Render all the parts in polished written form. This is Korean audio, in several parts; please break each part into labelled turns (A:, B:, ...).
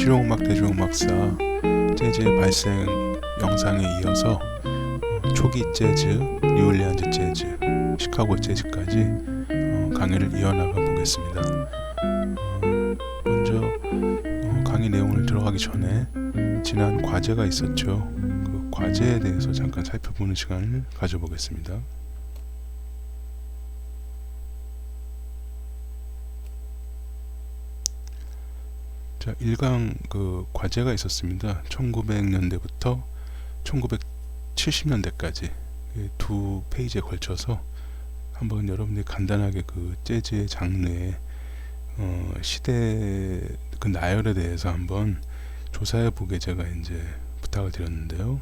A: 실용음악 대중음악사 재즈의 발생 영상에 이어서 초기 재즈, 뉴올리안즈 재즈, 시카고 재즈까지 강의를 이어나가 보겠습니다. 먼저 강의 내용을 들어가기 전에 지난 과제가 있었죠. 그 과제에 대해서 잠깐 살펴보는 시간을 가져보겠습니다. 자, 1강 그 과제가 있었습니다. 1900년대부터 1970년대까지 두 페이지에 걸쳐서 한번 여러분들이 간단하게 그 재즈의 장르의 시대 그 나열에 대해서 한번 조사해 보게 제가 이제 부탁을 드렸는데요.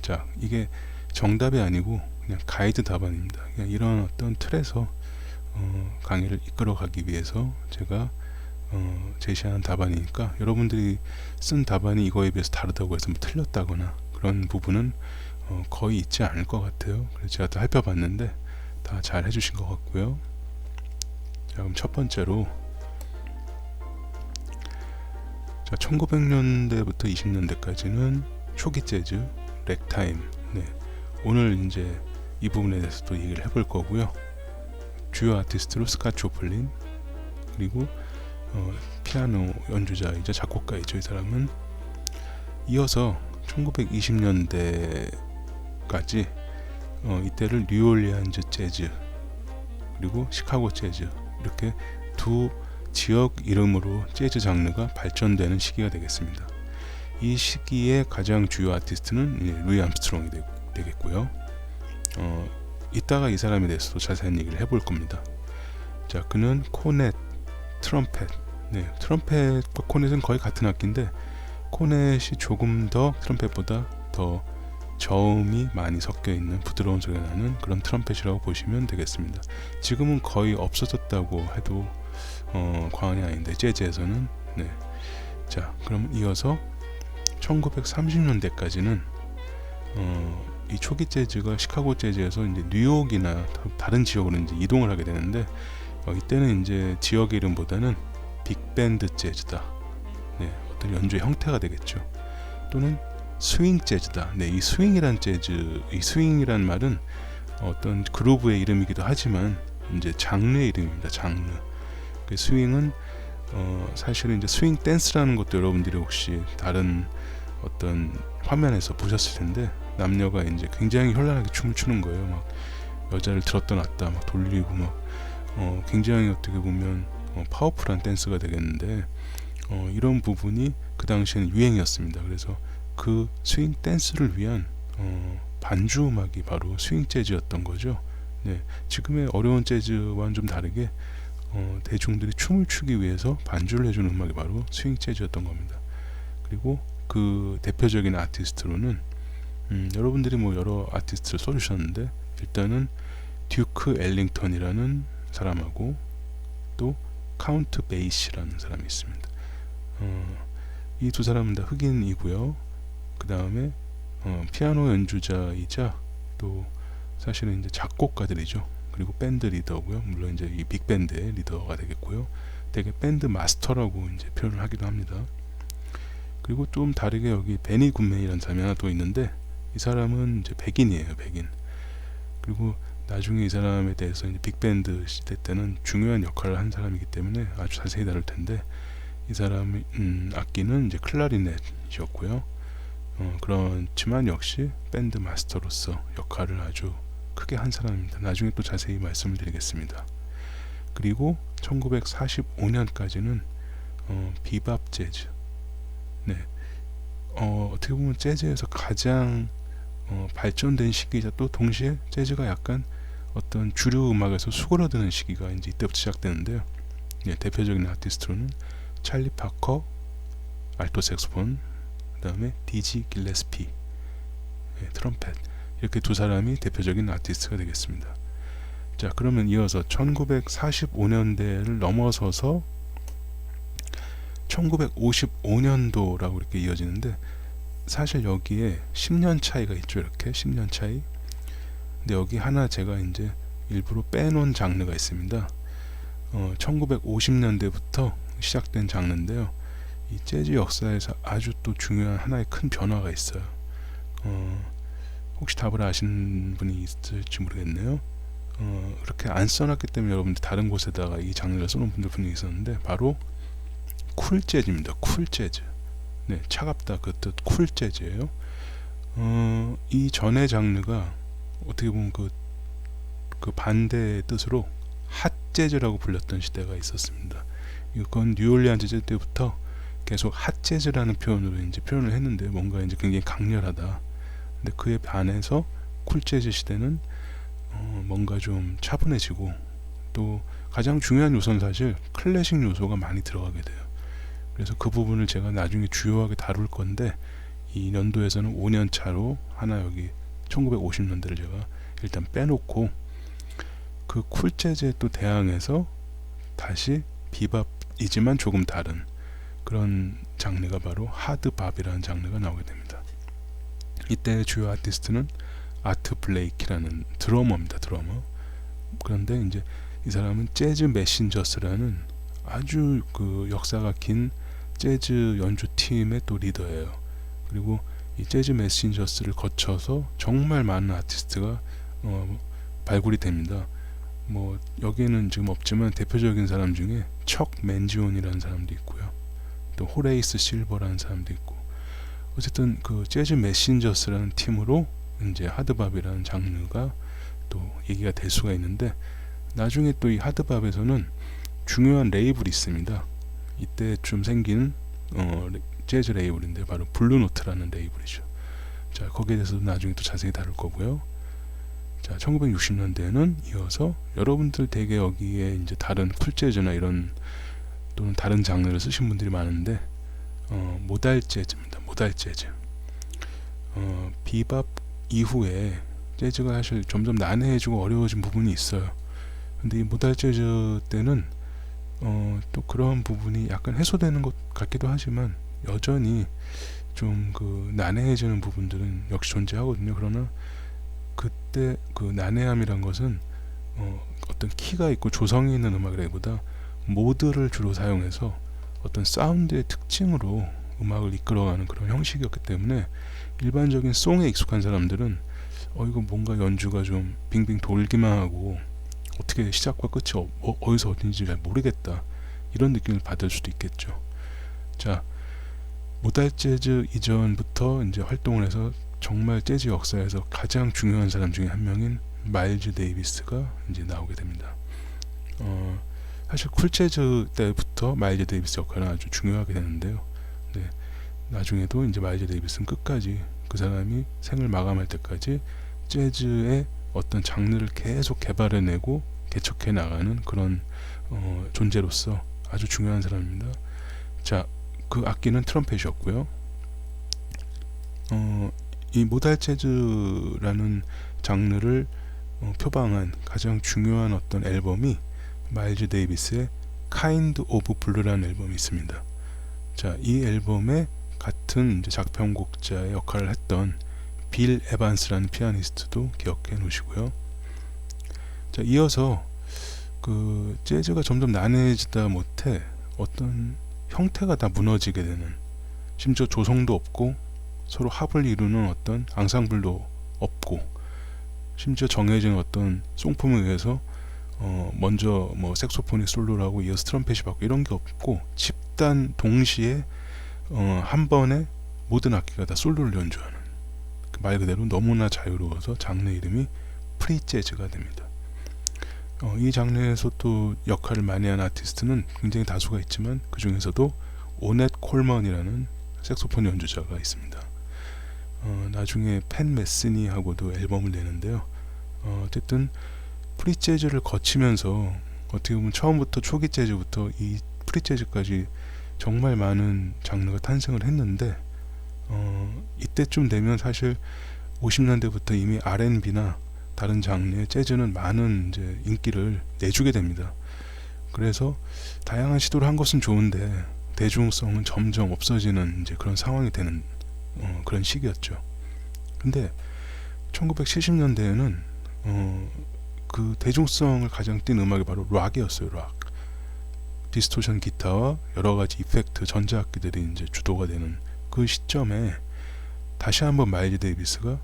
A: 자, 이게 정답이 아니고 그냥 가이드 답안입니다. 그냥 이런 어떤 틀에서 강의를 이끌어가기 위해서 제가 제시하는 답안이니까 여러분들이 쓴 답안이 이거에 비해서 다르다고 해서 뭐 틀렸다거나 그런 부분은 거의 있지 않을 것 같아요. 그래서 제가 또 살펴봤는데 다 잘 해주신 것 같고요. 자, 그럼 첫 번째로, 자, 1900년대부터 20년대까지는 초기 재즈, 렉타임. 네, 오늘 이제 이 부분에 대해서 또 얘기를 해볼 거고요. 주요 아티스트로 스캇 조플린, 그리고 피아노 연주자이자 작곡가이죠. 이 사람은 이어서 1920년대까지 이때를 뉴올리안즈 재즈 그리고 시카고 재즈 이렇게 두 지역 이름으로 재즈 장르가 발전되는 시기가 되겠습니다. 이 시기의 가장 주요 아티스트는 루이 암스트롱이 되겠고요. 이따가 이 사람에 대해서도 자세한 얘기를 해볼 겁니다. 자, 그는 코넷, 트럼펫, 네, 트럼펫과 코넷은 거의 같은 악기인데 코넷이 조금 더 트럼펫보다 더 저음이 많이 섞여 있는 부드러운 소리가 나는 그런 트럼펫이라고 보시면 되겠습니다. 지금은 거의 없어졌다고 해도 과언이 아닌데 재즈에서는. 네. 자, 그럼 이어서 1930년대까지는 이 초기 재즈가 시카고 재즈에서 이제 뉴욕이나 다른 지역으로 이제 이동을 하게 되는데 이때는 이제 지역 이름보다는 빅밴드 재즈다. 네, 어떤 연주의 형태가 되겠죠. 또는 스윙 재즈다. 네, 이 스윙이란 재즈, 이 스윙이란 말은 어떤 그루브의 이름이기도 하지만 이제 장르의 이름입니다. 장르. 그 스윙은 사실은 이제 스윙 댄스라는 것도 여러분들이 혹시 다른 어떤 화면에서 보셨을 텐데 남녀가 이제 굉장히 현란하게 춤을 추는 거예요. 막 여자를 들었다 놨다 막 돌리고 막 굉장히 어떻게 보면 파워풀한 댄스가 되겠는데 이런 부분이 그 당시에는 유행이었습니다. 그래서 그 스윙 댄스를 위한 반주 음악이 바로 스윙 재즈였던 거죠. 네, 지금의 어려운 재즈와는 좀 다르게 대중들이 춤을 추기 위해서 반주를 해주는 음악이 바로 스윙 재즈였던 겁니다. 그리고 그 대표적인 아티스트로는 여러분들이 뭐 여러 아티스트를 써주셨는데 일단은 듀크 엘링턴이라는 사람하고 또 카운트 베이시라는 사람이 있습니다. 이 두 사람은 다 흑인이고요. 그 다음에 피아노 연주자이자 또 사실은 이제 작곡가들이죠. 그리고 밴드 리더고요. 물론 이제 이 빅밴드의 리더가 되겠고요. 되게 밴드 마스터라고 이제 표현을 하기도 합니다. 그리고 좀 다르게 여기 베니 굿맨이라는 사람이 하나 또 있는데 이 사람은 이제 백인이에요. 백인. 그리고 나중에 이 사람에 대해서 이제 빅밴드 시대 때는 중요한 역할을 한 사람이기 때문에 아주 자세히 다룰 텐데 이 사람의 악기는 이제 클라리넷이었고요. 그렇지만 역시 밴드 마스터로서 역할을 아주 크게 한 사람입니다. 나중에 또 자세히 말씀을 드리겠습니다. 그리고 1945년까지는 비밥 재즈. 네, 어떻게 보면 재즈에서 가장 발전된 시기이자 또 동시에 재즈가 약간 어떤 주류 음악에서 수그러드는 시기가 이제 이때부터 시작되는데요. 네, 대표적인 아티스트로는 찰리 파커, 알토 색소폰, 그 다음에 디지 길레스피, 네, 트럼펫, 이렇게 두 사람이 대표적인 아티스트가 되겠습니다. 자, 그러면 이어서 1945년대를 넘어서서 1955년도라고 이렇게 이어지는데 사실 여기에 10년 차이가 있죠. 이렇게 10년 차이. 근데 여기 하나 제가 이제 일부러 빼놓은 장르가 있습니다. 1950년대부터 시작된 장르인데요. 이 재즈 역사에서 아주 또 중요한 하나의 큰 변화가 있어요. 혹시 답을 아시는 분이 있을지 모르겠네요. 그렇게 안 써놨기 때문에 여러분들 다른 곳에다가 이 장르를 써놓은 분이 있었는데, 바로 쿨 재즈입니다. 쿨 재즈. 네, 차갑다 그 뜻 쿨 재즈예요. 이 전의 장르가 어떻게 보면 그 반대의 뜻으로 핫 재즈라고 불렸던 시대가 있었습니다. 이건 뉴올리안스 재즈 때부터 계속 핫 재즈라는 표현으로 이제 표현을 했는데, 뭔가 이제 굉장히 강렬하다. 근데 그에 반해서 쿨 재즈 시대는 뭔가 좀 차분해지고, 또 가장 중요한 요소는 사실 클래식 요소가 많이 들어가게 돼요. 그래서 그 부분을 제가 나중에 주요하게 다룰 건데, 이 연도에서는 5년 차로 하나 여기 1950년대를 제가 일단 빼놓고, 그 쿨 재즈에 또 대항해서 다시 비밥이지만 조금 다른 그런 장르가 바로 하드밥이라는 장르가 나오게 됩니다. 이때 주요 아티스트는 아트 블레이키라는 드러머입니다. 드러머. 그런데 이제 이 사람은 재즈 메신저스라는 아주 그 역사가 긴 재즈 연주팀의 또 리더예요. 그리고 이 재즈 메신저스를 거쳐서 정말 많은 아티스트가 발굴이 됩니다. 뭐 여기에는 지금 없지만 대표적인 사람 중에 척 맨지온이라는 사람도 있고요, 또 호레이스 실버라는 사람도 있고, 어쨌든 그 재즈 메신저스라는 팀으로 이제 하드밥이라는 장르가 또 얘기가 될 수가 있는데, 나중에 또 이 하드밥에서는 중요한 레이블이 있습니다. 이때쯤 생긴 재즈 레이블인데 바로 블루노트라는 레이블이죠. 자, 거기에 대해서도 나중에 또 자세히 다룰 거고요. 자, 1960년대에는 이어서 여러분들 되게 여기에 이제 다른 쿨재즈나 이런 또는 다른 장르를 쓰신 분들이 많은데, 모달 재즈입니다. 모달 재즈. 비밥 이후에 재즈가 사실 점점 난해해지고 어려워진 부분이 있어요. 근데 이 모달 재즈 때는 또 그런 부분이 약간 해소되는 것 같기도 하지만, 여전히 좀 그 난해해지는 부분들은 역시 존재하거든요. 그러나 그때 그 난해함이란 것은 어떤 키가 있고 조성이 있는 음악이라기보다 모드를 주로 사용해서 어떤 사운드의 특징으로 음악을 이끌어가는 그런 형식이었기 때문에, 일반적인 송에 익숙한 사람들은 이거 뭔가 연주가 좀 빙빙 돌기만 하고 어떻게 시작과 끝이 어디서 어딘지 잘 모르겠다, 이런 느낌을 받을 수도 있겠죠. 자, 모달 재즈 이전부터 이제 활동을 해서 정말 재즈 역사에서 가장 중요한 사람 중에 한 명인 마일즈 데이비스가 이제 나오게 됩니다. 사실 쿨 재즈 때부터 마일즈 데이비스 역할은 아주 중요하게 되는데요. 네, 나중에도 이제 마일즈 데이비스는 끝까지 그 사람이 생을 마감할 때까지 재즈의 어떤 장르를 계속 개발해내고 개척해 나가는 그런 존재로서 아주 중요한 사람입니다. 자, 그 악기는 트럼펫이었고요. 이 모달 재즈라는 장르를 표방한 가장 중요한 어떤 앨범이 마일즈 데이비스의 Kind of Blue라는 앨범이 있습니다. 자, 이 앨범에 같은 이제 작편곡자의 역할을 했던 빌 에반스라는 피아니스트도 기억해 놓으시고요. 자, 이어서 그 재즈가 점점 난해지다 못해 어떤 형태가 다 무너지게 되는, 심지어 조성도 없고 서로 합을 이루는 어떤 앙상블도 없고, 심지어 정해진 어떤 송품에 의해서 먼저 뭐 색소폰이 솔로를 하고 이어서 트럼펫이 받고 이런 게 없고, 집단 동시에 한 번에 모든 악기가 다 솔로를 연주하는, 말 그대로 너무나 자유로워서 장르 이름이 프리 재즈가 됩니다. 이 장르에서 또 역할을 많이 한 아티스트는 굉장히 다수가 있지만, 그 중에서도 오넷 콜먼이라는 색소폰 연주자가 있습니다. 나중에 팬 메스니하고도 앨범을 내는데요. 어쨌든 프리 재즈를 거치면서 어떻게 보면 처음부터 초기 재즈부터 이 프리 재즈까지 정말 많은 장르가 탄생을 했는데, 이때쯤 되면 사실 50년대부터 이미 R&B나 다른 장르의 재즈는 많은 이제 인기를 내주게 됩니다. 그래서 다양한 시도를 한 것은 좋은데 대중성은 점점 없어지는 이제 그런 상황이 되는 그런 시기였죠. 근데 1970년대에는 그 대중성을 가장 띈 음악이 바로 락이었어요. 락. 디스토션 기타와 여러 가지 이펙트 전자악기들이 이제 주도가 되는 그 시점에 다시 한번 마일즈 데이비스가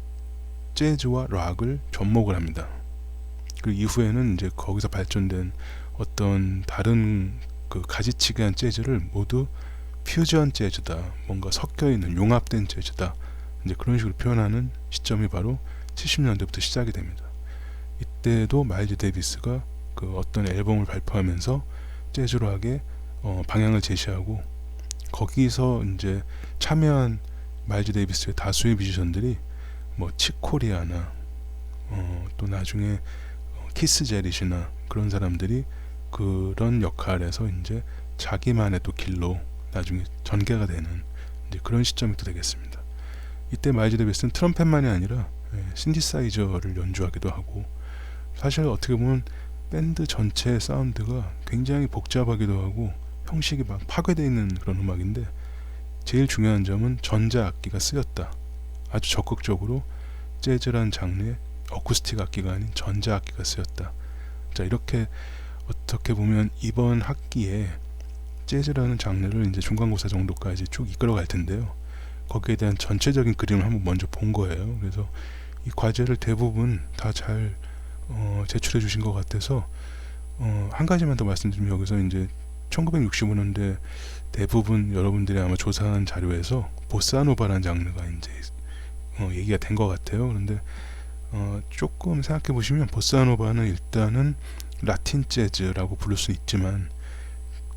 A: 재즈와 락을 접목을 합니다. 그 이후에는 이제 거기서 발전된 어떤 다른 그 가지치기한 재즈를 모두 퓨전 재즈다, 뭔가 섞여 있는 융합된 재즈다, 이제 그런 식으로 표현하는 시점이 바로 70년대부터 시작이 됩니다. 이때도 마일즈 데이비스가 그 어떤 앨범을 발표하면서 재즈락의 방향을 제시하고, 거기서 이제 참여한 마일즈 데이비스의 다수의 뮤지션들이 뭐 치코리아나 또 나중에 키스 제릿이나 그런 사람들이 그런 역할에서 이제 자기만의 또 길로 나중에 전개가 되는 이제 그런 시점이 또 되겠습니다. 이때 마일즈 데이비스는 트럼펫만이 아니라 신디사이저를 연주하기도 하고, 사실 어떻게 보면 밴드 전체의 사운드가 굉장히 복잡하기도 하고 형식이 막 파괴되어 있는 그런 음악인데, 제일 중요한 점은 전자악기가 쓰였다. 아주 적극적으로 재즈란 장르의 어쿠스틱 악기가 아닌 전자악기가 쓰였다. 자, 이렇게 어떻게 보면 이번 학기에 재즈라는 장르를 이제 중간고사 정도까지 쭉 이끌어갈 텐데요. 거기에 대한 전체적인 그림을 한번 먼저 본 거예요. 그래서 이 과제를 대부분 다 잘 제출해 주신 것 같아서 한 가지만 더 말씀드리면, 여기서 이제 1965년대 대부분 여러분들이 아마 조사한 자료에서 보사노바라는 장르가 이제 얘기가 된 것 같아요. 그런데 조금 생각해 보시면 보사노바는 일단은 라틴 재즈라고 부를 수 있지만,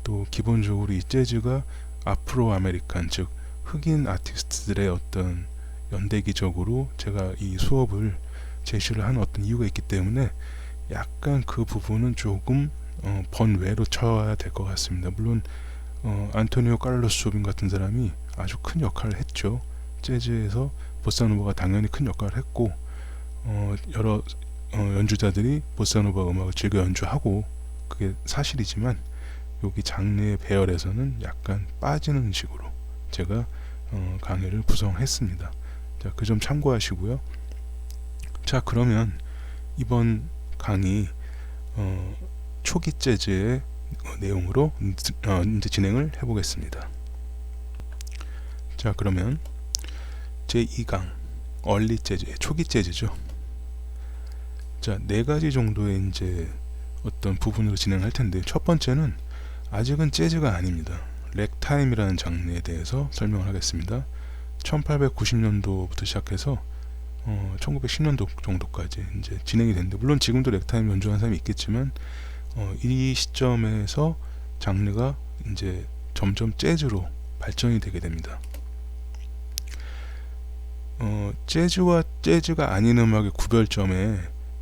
A: 또 기본적으로 이 재즈가 아프로 아메리칸, 즉 흑인 아티스트들의 어떤 연대기적으로 제가 이 수업을 제시를 한 어떤 이유가 있기 때문에 약간 그 부분은 조금 번외로 쳐야 될 것 같습니다. 물론 안토니오 칼로스 조빈 같은 사람이 아주 큰 역할을 했죠. 재즈에서 보사노바가 당연히 큰 역할을 했고, 여러 연주자들이 보사노바 음악을 즐겨 연주하고, 그게 사실이지만 여기 장르의 배열에서는 약간 빠지는 식으로 제가 강의를 구성했습니다. 자, 그 점 참고하시고요. 자, 그러면 이번 강의 초기 재즈의 내용으로 이제 진행을 해보겠습니다. 자, 그러면 제2강 얼리 재즈, 초기 재즈죠. 자, 4가지 정도의 이제 어떤 부분으로 진행할 텐데, 첫 번째는 아직은 재즈가 아닙니다. 렉타임이라는 장르에 대해서 설명을 하겠습니다. 1890년도부터 시작해서 1910년도 정도까지 이제 진행이 됐는데, 물론 지금도 렉타임 연주하는 사람이 있겠지만 이 시점에서 장르가 이제 점점 재즈로 발전이 되게 됩니다. 재즈와 재즈가 아닌 음악의 구별점에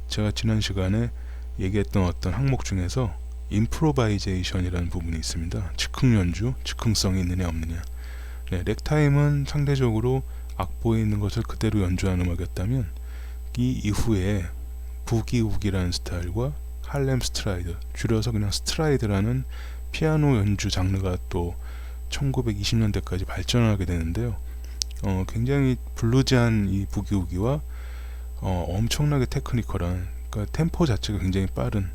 A: 제가 지난 시간에 얘기했던 어떤 항목 중에서 임프로바이제이션이라는 부분이 있습니다. 즉흥 연주, 즉흥성이 있느냐 없느냐. 네, 렉타임은 상대적으로 악보에 있는 것을 그대로 연주하는 음악이었다면, 이 이후에 부기우기라는 스타일과 할렘 스트라이드, 줄여서 그냥 스트라이드라는 피아노 연주 장르가 또 1920년대까지 발전하게 되는데요. 굉장히 블루지한 이 부기우기와 엄청나게 테크니컬한, 그러니까 템포 자체가 굉장히 빠른,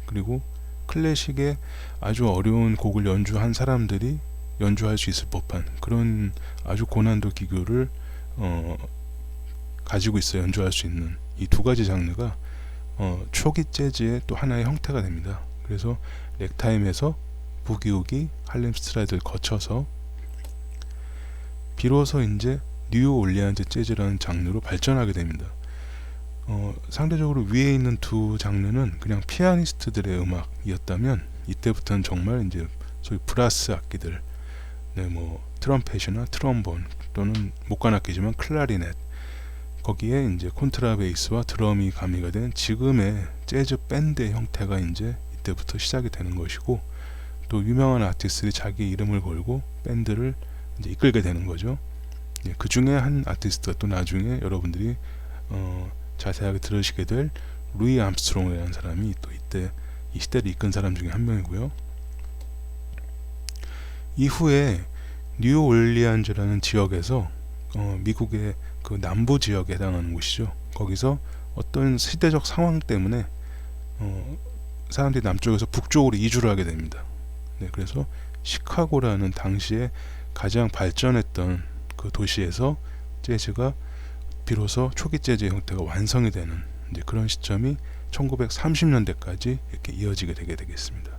A: 그리고 클래식의 아주 어려운 곡을 연주한 사람들이 연주할 수 있을 법한 그런 아주 고난도 기교를 가지고 있어요. 연주할 수 있는 이 두 가지 장르가 초기 재즈의 또 하나의 형태가 됩니다. 그래서 렉타임에서 부기우기, 할렘 스트라이드를 거쳐서 비로소 이제 뉴 올리안즈 재즈라는 장르로 발전하게 됩니다. 상대적으로 위에 있는 두 장르는 그냥 피아니스트들의 음악이었다면, 이때부터는 정말 이제 소위 브라스 악기들, 네, 뭐 트럼펫이나 트럼본 또는 목관악기지만 클라리넷, 거기에 이제 콘트라베이스와 드럼이 가미가 된 지금의 재즈 밴드의 형태가 이제 이때부터 시작이 되는 것이고, 또 유명한 아티스트들이 자기 이름을 걸고 밴드를 이제 이끌게 되는 거죠. 네, 그 중에 한 아티스트가 또 나중에 여러분들이 자세하게 들으시게 될 루이 암스트롱이라는 사람이 또 이때 이 시대를 이끈 사람 중에 한 명이고요. 이후에 뉴 올리안즈라는 지역에서 미국의 그 남부 지역에 해당하는 곳이죠. 거기서 어떤 시대적 상황 때문에 사람들이 남쪽에서 북쪽으로 이주를 하게 됩니다. 네, 그래서 시카고라는 당시에 가장 발전했던 그 도시에서 재즈가 비로소 초기 재즈의 형태가 완성이 되는 이제 그런 시점이 1930년대까지 이렇게 이어지게 되게 되겠습니다.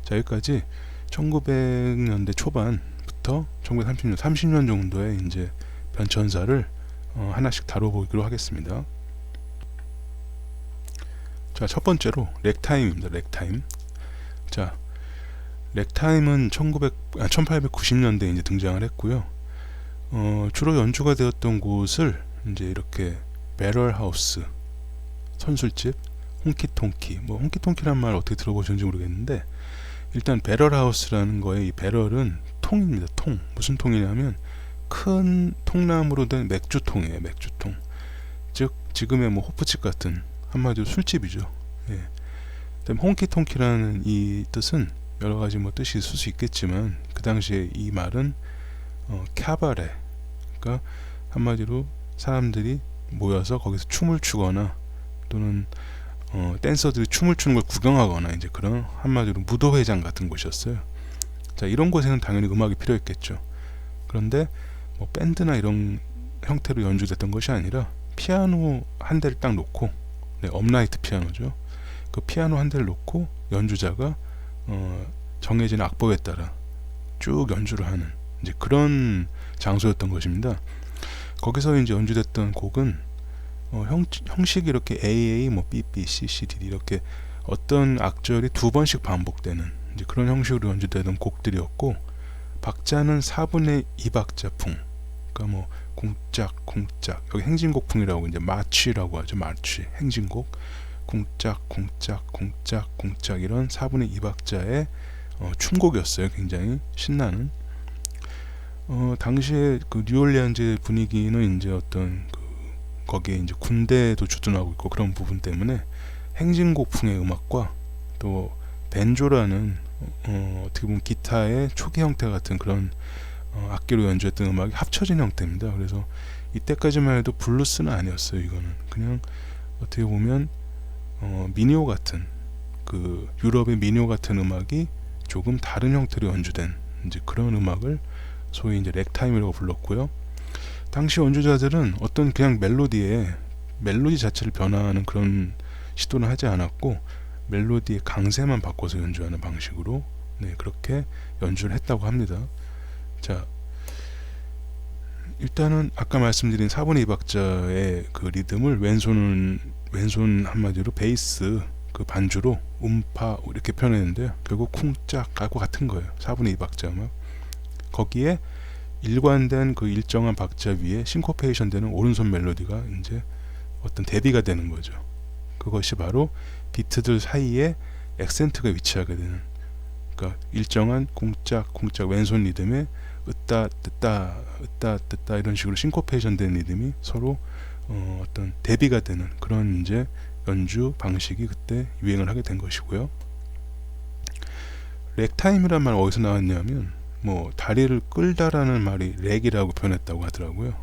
A: 자, 여기까지 1900년대 초반부터 1930년 30년 정도의 이제 변천사를 하나씩 다뤄보기로 하겠습니다. 자, 첫 번째로 렉타임입니다. 렉타임. 자, 렉타임은 1890년대에 이제 등장을 했고요. 주로 연주가 되었던 곳을 이제 이렇게 배럴하우스, 선술집, 홍키통키, 뭐 홍키통키란 말 어떻게 들어보셨는지 모르겠는데, 일단 배럴하우스라는 거에 이 배럴은 통입니다. 통. 무슨 통이냐면 큰 통나무로 된 맥주통이에요. 맥주통. 즉 지금의 뭐 호프집 같은 한마디로 술집이죠. 예. 그다음 홍키통키라는 이 뜻은 여러 가지 뭐 뜻이 있을 수 있겠지만 그 당시에 이 말은 캬바레, 그러니까 한마디로 사람들이 모여서 거기서 춤을 추거나 또는 댄서들이 춤을 추는 걸 구경하거나 이제 그런 한마디로 무도회장 같은 곳이었어요. 자, 이런 곳에는 당연히 음악이 필요했겠죠. 그런데 뭐 밴드나 이런 형태로 연주됐던 것이 아니라 피아노 한 대를 딱 놓고, 네, 업라이트 피아노죠. 그 피아노 한 대를 놓고 연주자가 정해진 악보에 따라 쭉 연주를 하는 이제 그런 장소였던 것입니다. 거기서 이제 연주됐던 곡은 형식이 이렇게 AA, 뭐 BB, CC, DD 이렇게 어떤 악절이 두 번씩 반복되는 이제 그런 형식으로 연주되던 곡들이었고, 박자는 4분의 2박자풍, 그러니까 뭐 쿵짝 쿵짝, 여기 행진곡풍이라고 이제 마취라고 하죠. 마취, 행진곡, 쿵짝 쿵짝 쿵짝 쿵짝 이런 4분의 2박자의 춤곡이었어요. 굉장히 신나는. 당시에 그 뉴올리언즈 분위기는 이제 어떤 거기에 이제 군대도 주둔하고 있고 그런 부분 때문에 행진곡풍의 음악과 또 벤조라는 어떻게 보면 기타의 초기 형태 같은 그런 악기로 연주했던 음악이 합쳐진 형태입니다. 그래서 이때까지만 해도 블루스는 아니었어요. 이거는 그냥 어떻게 보면 민요 같은, 그 유럽의 민요 같은 음악이 조금 다른 형태로 연주된 이제 그런 음악을 소위 이제 렉타임이라고 불렀고요. 당시 연주자들은 어떤 그냥 멜로디 자체를 변화하는 그런 시도는 하지 않았고, 멜로디의 강세만 바꿔서 연주하는 방식으로, 네, 그렇게 연주를 했다고 합니다. 자, 일단은 아까 말씀드린 4분의 2박자의 그 리듬을 왼손 한마디로 베이스 그 반주로 음파 이렇게 표현했는데요. 결국 쿵짝하고 같은 거예요. 4분의 2박자 음악. 거기에 일관된 그 일정한 박자 위에 싱코페이션 되는 오른손 멜로디가 이제 어떤 대비가 되는 거죠. 그것이 바로 비트들 사이에 액센트가 위치하게 되는, 그러니까 일정한 쿵짝 쿵짝 왼손 리듬에 으따 뜨따 으따 뜨따 이런 식으로 싱코페이션 된 리듬이 서로 어떤 대비가 되는 그런 이제 연주 방식이 그때 유행을 하게 된 것이고요. 렉타임이란 말 어디서 나왔냐면 뭐 다리를 끌다라는 말이 렉이라고 표현했다고 하더라고요.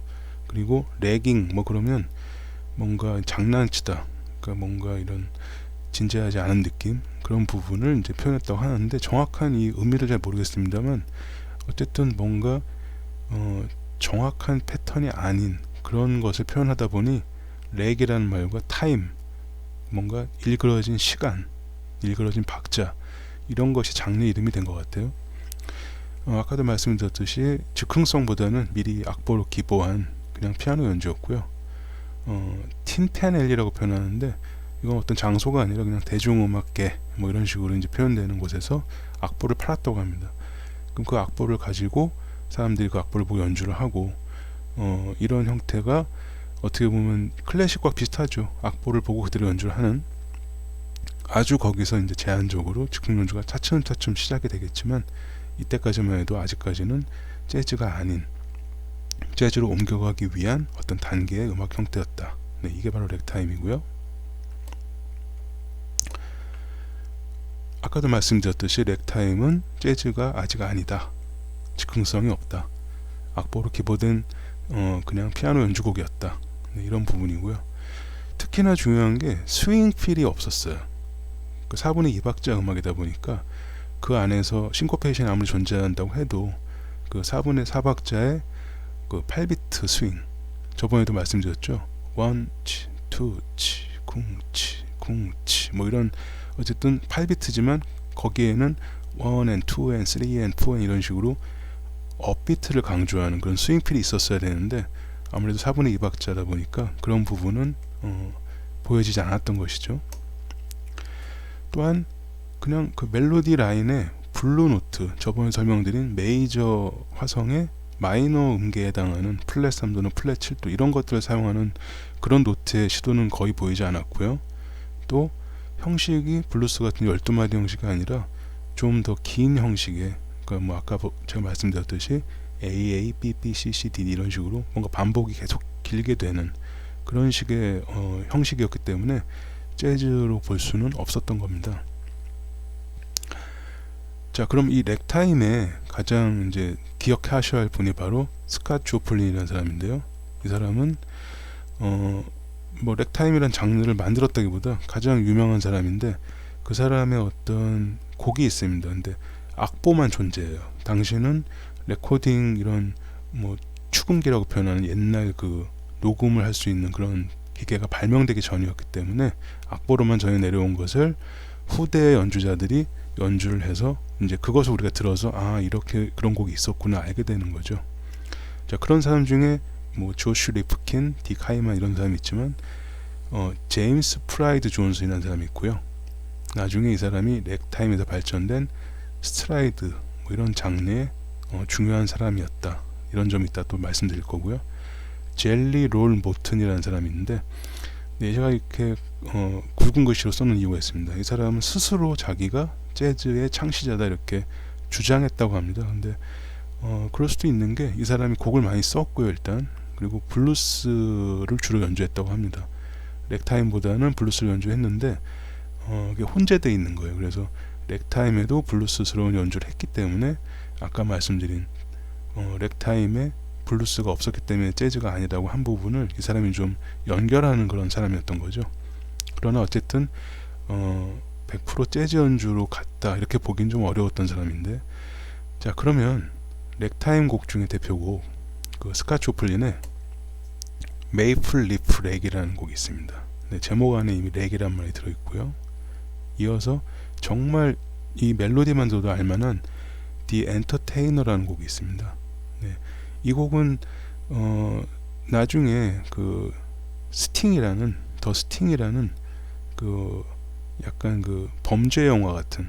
A: 그리고 레깅 뭐 그러면 뭔가 장난치다, 그러니까 뭔가 이런 진지하지 않은 느낌, 그런 부분을 이제 표현했다고 하는데 정확한 이 의미를 잘 모르겠습니다만 어쨌든 뭔가 정확한 패턴이 아닌 그런 것을 표현하다 보니 렉이라는 말과 타임, 뭔가 일그러진 시간, 일그러진 박자, 이런 것이 장르 이름이 된 것 같아요. 아까도 말씀드렸듯이 즉흥성보다는 미리 악보로 기보한 그냥 피아노 연주였고요. 팀패넬리라고 표현하는데 이건 어떤 장소가 아니라 그냥 대중음악계 뭐 이런 식으로 이제 표현되는 곳에서 악보를 팔았다고 합니다. 그럼 그 악보를 가지고 사람들이 그 악보를 보고 연주를 하고, 이런 형태가 어떻게 보면 클래식과 비슷하죠. 악보를 보고 그대로 연주를 하는, 아주 거기서 이제 제한적으로 즉흥 연주가 차츰차츰 시작이 되겠지만 이때까지만 해도 아직까지는 재즈가 아닌 재즈로 옮겨가기 위한 어떤 단계의 음악 형태였다. 네, 이게 바로 렉타임이고요. 아까도 말씀드렸듯이 렉타임은 재즈가 아직 아니다. 즉흥성이 없다. 악보로 기보된 그냥 피아노 연주곡이었다. 네, 이런 부분이고요. 특히나 중요한 게 스윙 필이 없었어요. 그 4분의 2박자 음악이다 보니까 그 안에서 싱코페이션이 아무리 존재한다고 해도 그 4분의 4박자의 그 8비트 스윙, 저번에도 말씀드렸죠. 1, 치, 2, 치, 쿵치, 쿵치 뭐 이런 어쨌든 8비트지만 거기에는 1 and 2 and 3 and 4 and 이런 식으로 업비트를 강조하는 그런 스윙필이 있었어야 되는데 아무래도 4분의 2박자다 보니까 그런 부분은 보여지지 않았던 것이죠. 또한 그냥 그 멜로디 라인의 블루 노트, 저번에 설명드린 메이저 화성의 마이너 음계에 해당하는 플랫 3도는 플랫 7도 이런 것들을 사용하는 그런 노트의 시도는 거의 보이지 않았고요. 또 형식이 블루스 같은 12마디 형식이 아니라 좀 더 긴 형식의, 그러니까 뭐 아까 제가 말씀드렸듯이 A, A, B, B, C, C, D 이런 식으로 뭔가 반복이 계속 길게 되는 그런 식의 형식이었기 때문에 재즈로 볼 수는 없었던 겁니다. 자, 그럼 이 렉타임에 가장 이제 기억하셔야 할 분이 바로 스캇 조플린이라는 사람인데요. 이 사람은 뭐 렉타임이란 장르를 만들었다기보다 가장 유명한 사람인데 그 사람의 어떤 곡이 있습니다. 근데 악보만 존재해요. 당시는 레코딩 이런 뭐 축음기라고 표현하는 옛날 그 녹음을 할 수 있는 그런 기계가 발명되기 전이었기 때문에 악보로만 전해 내려온 것을 후대 연주자들이 연주를 해서 이제 그것을 우리가 들어서 아 이렇게 그런 곡이 있었구나 알게 되는 거죠. 자, 그런 사람 중에 뭐 조슈 리프킨, 딕 하이만 이런 사람이 있지만 제임스 프라이드 존슨이라는 사람이 있고요. 나중에 이 사람이 렉타임에서 발전된 스트라이드 뭐 이런 장르의 중요한 사람이었다. 이런 점이 있다 또 말씀드릴 거고요. 젤리 롤 모튼이라는 사람이 있는데 제가 이렇게 굵은 글씨로 써놓은 이유가 있습니다. 이 사람은 스스로 자기가 재즈의 창시자다 이렇게 주장했다고 합니다. 근데 그럴 수도 있는 게 이 사람이 곡을 많이 썼고요 일단, 그리고 블루스를 주로 연주했다고 합니다. 렉타임보다는 블루스를 연주했는데 이게 혼재되어 있는 거예요. 그래서 렉타임에도 블루스스러운 연주를 했기 때문에 아까 말씀드린 렉타임에 블루스가 없었기 때문에 재즈가 아니라고 한 부분을 이 사람이 좀 연결하는 그런 사람이었던 거죠. 그러나 어쨌든 100% 재즈 연주로 갔다 이렇게 보긴 좀 어려웠던 사람인데, 자 그러면 렉타임 곡 중에 대표곡 그 스캇 조플린의 메이플 리프 렉이라는 곡이 있습니다. 네, 제목 안에 이미 렉이란 말이 들어있고요. 이어서 정말 이 멜로디만 들어도 알만한 The Entertainer라는 곡이 있습니다. 네, 이 곡은 나중에 그 스팅이라는 그 약간 그 범죄 영화 같은,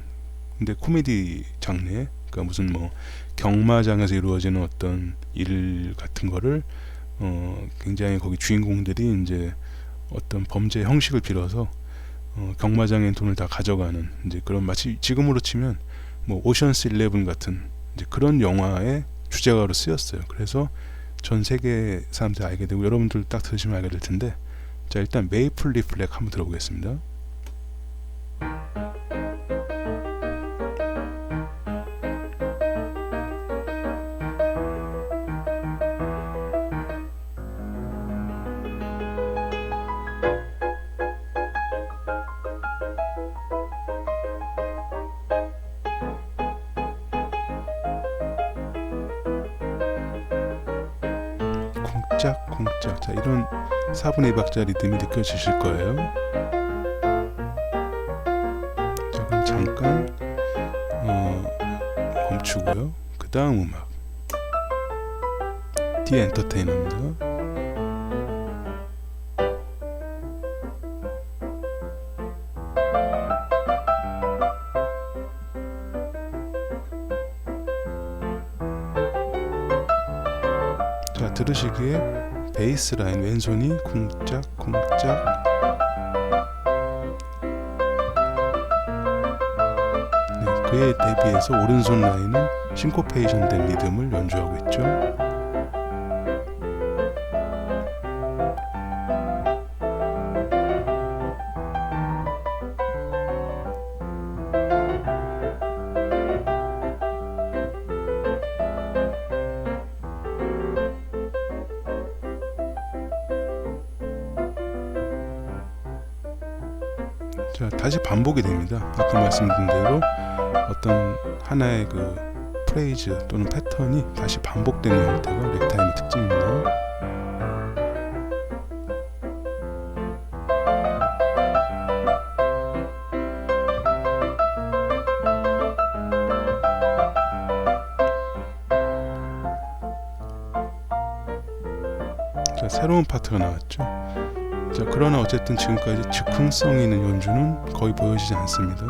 A: 근데 코미디 장르에, 그러니까 무슨 뭐 경마장에서 이루어지는 어떤 일 같은 거를 굉장히 거기 주인공들이 이제 어떤 범죄 형식을 빌어서 경마장의 돈을 다 가져가는 이제 그런, 마치 지금으로 치면 뭐 오션스 11 같은 이제 그런 영화의 주제가로 쓰였어요. 그래서 전 세계 사람들이 알게 되고 여러분들 딱 들으시면 알게 될 텐데, 자 일단 메이플 리프 렉 한번 들어보겠습니다. 쿵짝쿵짝, 자 이런 4분의 2박자 리듬이 느껴지실 거예요. 자 그럼 잠깐 멈추고요. 그 다음 음악 The Entertainer입니다. 자 들으시기에 베이스 라인 왼손이 쿵짝쿵짝, 네, 그에 대비해서 오른손 라인은 싱코페이션 된 리듬을 연주하고 있죠. 자 다시 반복이 됩니다. 아까 말씀드린 대로 어떤 하나의 그 프레이즈 또는 패턴이 다시 반복되는 형태가 렉타임의 특징입니다. 자, 새로운 파트가 나왔죠. 자, 그러나 어쨌든 지금까지 즉흥성 있는 연주는 거의 보여지지 않습니다.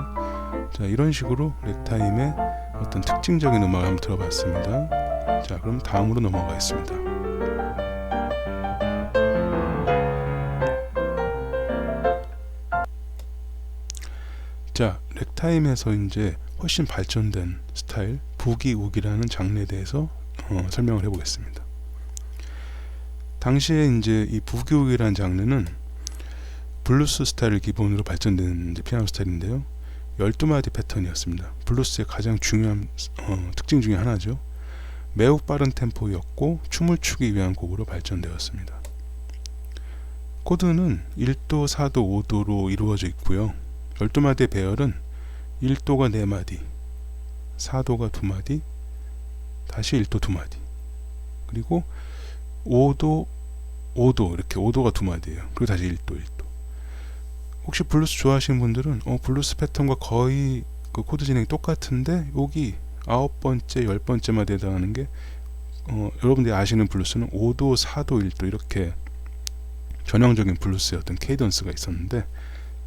A: 자, 이런 식으로 렉타임의 어떤 특징적인 음악을 한번 들어봤습니다. 자, 그럼 다음으로 넘어가겠습니다. 자, 렉타임에서 이제 훨씬 발전된 스타일 부기우기라는 장르에 대해서 설명을 해보겠습니다. 당시에 이제 이 부기우기라는 장르는 블루스 스타일을 기본으로 발전된 이제 피아노 스타일인데요. 12마디 패턴이었습니다. 블루스의 가장 중요한 특징 중에 하나죠. 매우 빠른 템포였고 춤을 추기 위한 곡으로 발전되었습니다. 코드는 1도, 4도, 5도로 이루어져 있고요. 12마디의 배열은 1도가 4마디, 4도가 2마디, 다시 1도 2마디, 그리고 5도, 5도 이렇게 5도가 2마디예요. 그리고 다시 1도, 1도. 혹시 블루스 좋아하시는 분들은 블루스 패턴과 거의 그 코드 진행이 똑같은데 여기 9번째, 10번째 마디에 해당하는 게 여러분들이 아시는 블루스는 5도, 4도, 1도 이렇게 전형적인 블루스의 어떤 케이던스가 있었는데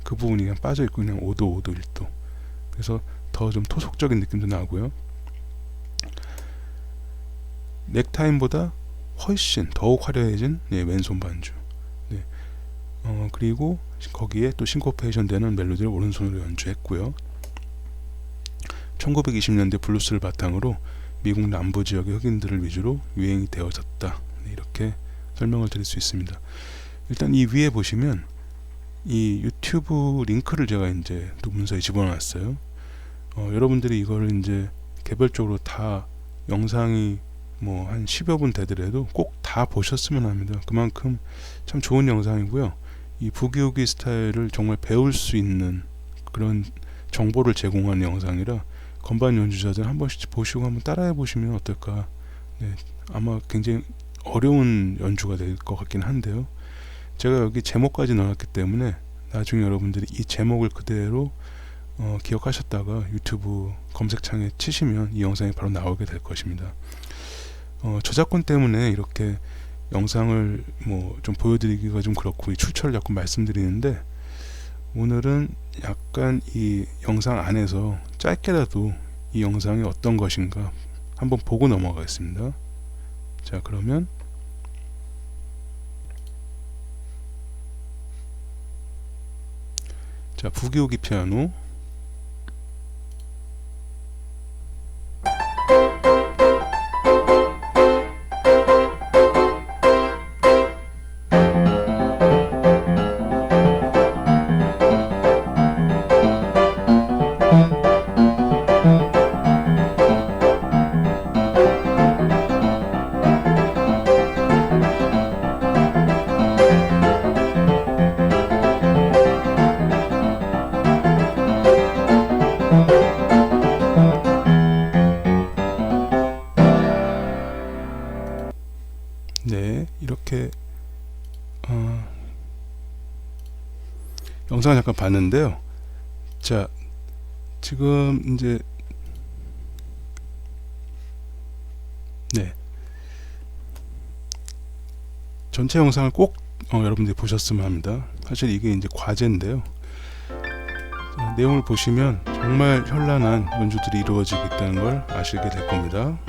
A: 그 부분이 그냥 빠져있고 그냥 5도, 5도, 1도. 그래서 더 좀 토속적인 느낌도 나고요. 넥타임보다 훨씬 더욱 화려해진 왼손 반주. 네. 그리고 거기에 또 싱코페이션 되는 멜로디를 오른손으로 연주했고요. 1920년대 블루스를 바탕으로 미국 남부 지역의 흑인들을 위주로 유행이 되어졌다. 네, 이렇게 설명을 드릴 수 있습니다. 일단 이 위에 보시면 이 유튜브 링크를 제가 이제 또 문서에 집어넣었어요. 여러분들이 이거를 이제 개별적으로 다 영상이 뭐 한 10여 분 되더라도 꼭 다 보셨으면 합니다. 그만큼 참 좋은 영상이고요. 이 부기우기 스타일을 정말 배울 수 있는 그런 정보를 제공하는 영상이라 건반 연주자들 한 번씩 보시고 한번 따라해 보시면 어떨까. 네, 아마 굉장히 어려운 연주가 될 것 같긴 한데요. 제가 여기 제목까지 넣었기 때문에 나중에 여러분들이 이 제목을 그대로 기억하셨다가 유튜브 검색창에 치시면 이 영상이 바로 나오게 될 것입니다. 저작권 때문에 이렇게 영상을 뭐 좀 보여드리기가 좀 그렇고 이 출처를 자꾸 말씀드리는데 오늘은 약간 이 영상 안에서 짧게라도 이 영상이 어떤 것인가 한번 보고 넘어가겠습니다. 자, 그러면 자, 부기우기 피아노. 네, 이렇게 영상을 잠깐 봤는데요. 자, 지금 이제 네, 전체 영상을 꼭 여러분들이 보셨으면 합니다. 사실 이게 이제 과제인데요. 자, 내용을 보시면 정말 현란한 연주들이 이루어지고 있다는 걸 아시게 될 겁니다.